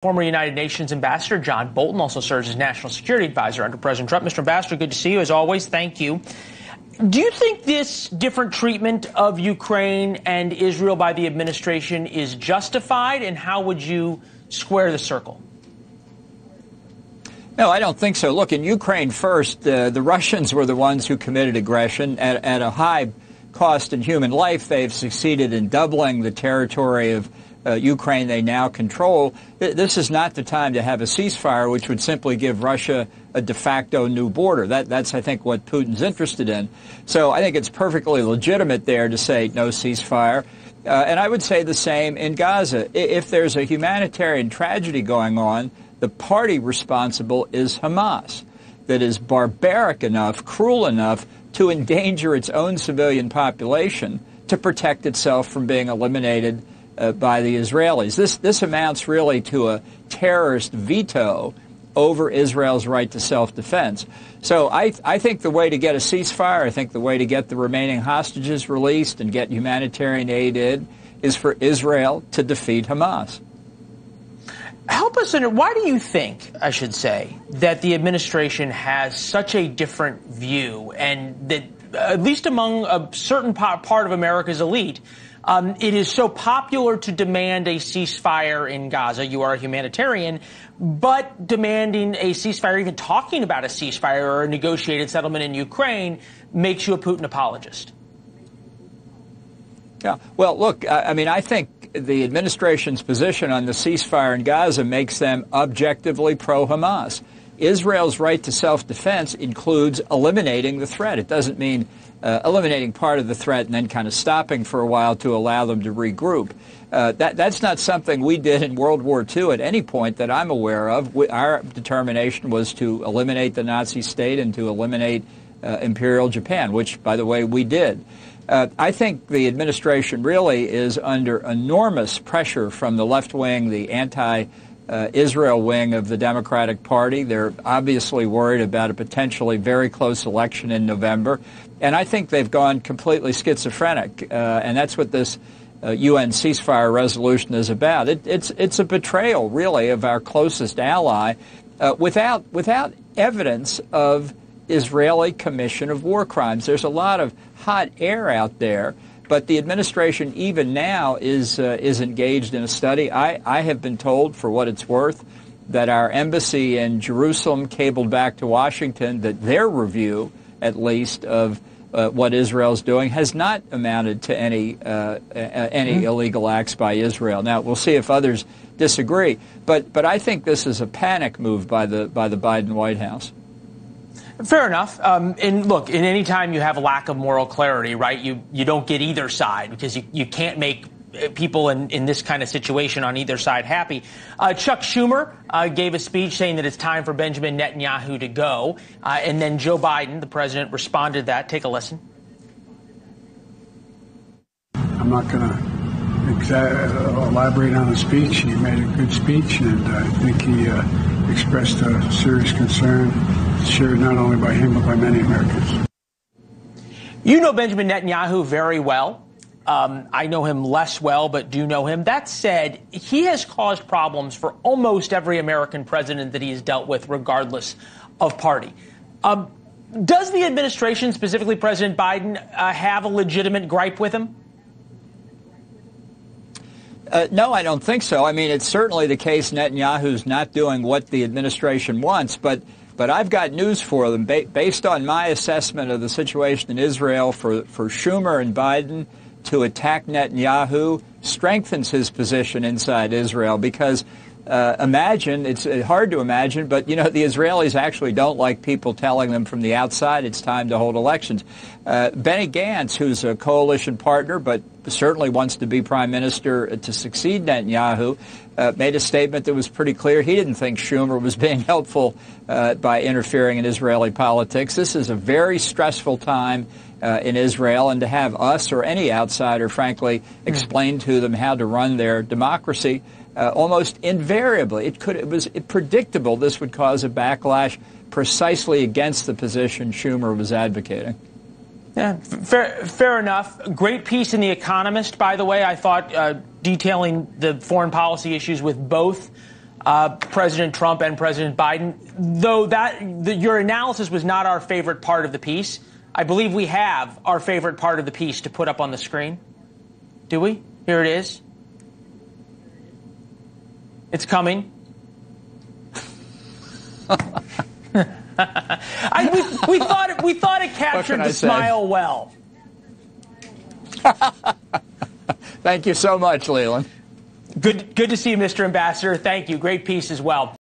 Former United Nations Ambassador John Bolton also serves as National Security Advisor under President Trump. Mr. Ambassador, good to see you as always. Thank you. Do you think this different treatment of Ukraine and Israel by the administration is justified, and how would you square the circle? No, I don't think so. Look, in Ukraine first, the Russians were the ones who committed aggression at a high cost in human life. They've succeeded in doubling the territory of Ukraine they now control. This is not the time to have a ceasefire, which would simply give Russia a de facto new border. That's, I think, what Putin's interested in. So I think it's perfectly legitimate there to say no ceasefire. And I would say the same in Gaza. If there's a humanitarian tragedy going on, the party responsible is Hamas, that is barbaric enough, cruel enough to endanger its own civilian population to protect itself from being eliminated by the Israelis. This amounts really to a terrorist veto over Israel's right to self-defense. So I think the way to get a ceasefire, I think the way to get the remaining hostages released and get humanitarian aid in is for Israel to defeat Hamas. Help us understand, why do you think, I should say, that the administration has such a different view, and that, at least among a certain part of America's elite, it is so popular to demand a ceasefire in Gaza? You are a humanitarian, but demanding a ceasefire, even talking about a ceasefire or a negotiated settlement in Ukraine, makes you a Putin apologist. Yeah. Well, look, I mean, I think the administration's position on the ceasefire in Gaza makes them objectively pro-Hamas. Israel's right to self-defense includes eliminating the threat. It doesn't mean eliminating part of the threat and then kind of stopping for a while to allow them to regroup. That's not something we did in World War II at any point that I'm aware of. Our determination was to eliminate the Nazi state and to eliminate Imperial Japan, which, by the way, we did. I think the administration really is under enormous pressure from the left wing, the anti-Israel wing of the Democratic Party. They're obviously worried about a potentially very close election in November. And I think they've gone completely schizophrenic. And that's what this UN ceasefire resolution is about. It's a betrayal, really, of our closest ally without evidence of Israeli commission of war crimes. There's a lot of hot air out there, but the administration even now is engaged in a study. I have been told, for what it's worth, that our embassy in Jerusalem cabled back to Washington that their review, at least, of what Israel's doing has not amounted to any illegal acts by Israel. Now, we'll see if others disagree, but I think this is a panic move by the Biden White House. Fair enough. And look, in any time you have a lack of moral clarity, right, you don't get either side, because you can't make people in this kind of situation on either side happy. Chuck Schumer gave a speech saying that it's time for Benjamin Netanyahu to go. And then Joe Biden, the president, responded to that. Take a listen. I'm not going to elaborate on the speech. He made a good speech, and I think he expressed a serious concern shared not only by him but by many Americans. You know Benjamin Netanyahu very well. I know him less well, but do know him. That said, he has caused problems for almost every American president that he has dealt with, regardless of party. Does the administration, specifically President Biden, have a legitimate gripe with him? No, I don't think so. I mean, it's certainly the case Netanyahu's not doing what the administration wants, but I've got news for them. Based on my assessment of the situation in Israel, for Schumer and Biden to attack Netanyahu strengthens his position inside Israel, because imagine, it's hard to imagine, but, you know, the Israelis actually don't like people telling them from the outside it's time to hold elections. Benny Gantz, who's a coalition partner but certainly wants to be prime minister to succeed Netanyahu, made a statement that was pretty clear. He didn't think Schumer was being helpful by interfering in Israeli politics. This is a very stressful time in Israel, and to have us or any outsider, frankly, explain to them how to run their democracy, almost invariably, it was predictable this would cause a backlash precisely against the position Schumer was advocating. Yeah, fair enough. Great piece in The Economist, by the way, I thought, detailing the foreign policy issues with both President Trump and President Biden. Though your analysis was not our favorite part of the piece, I believe we have our favorite part of the piece to put up on the screen. Do we? Here it is. It's coming. We thought it captured the smile well. Thank you so much, Leland. Good to see you, Mr. Ambassador. Thank you. Great piece as well.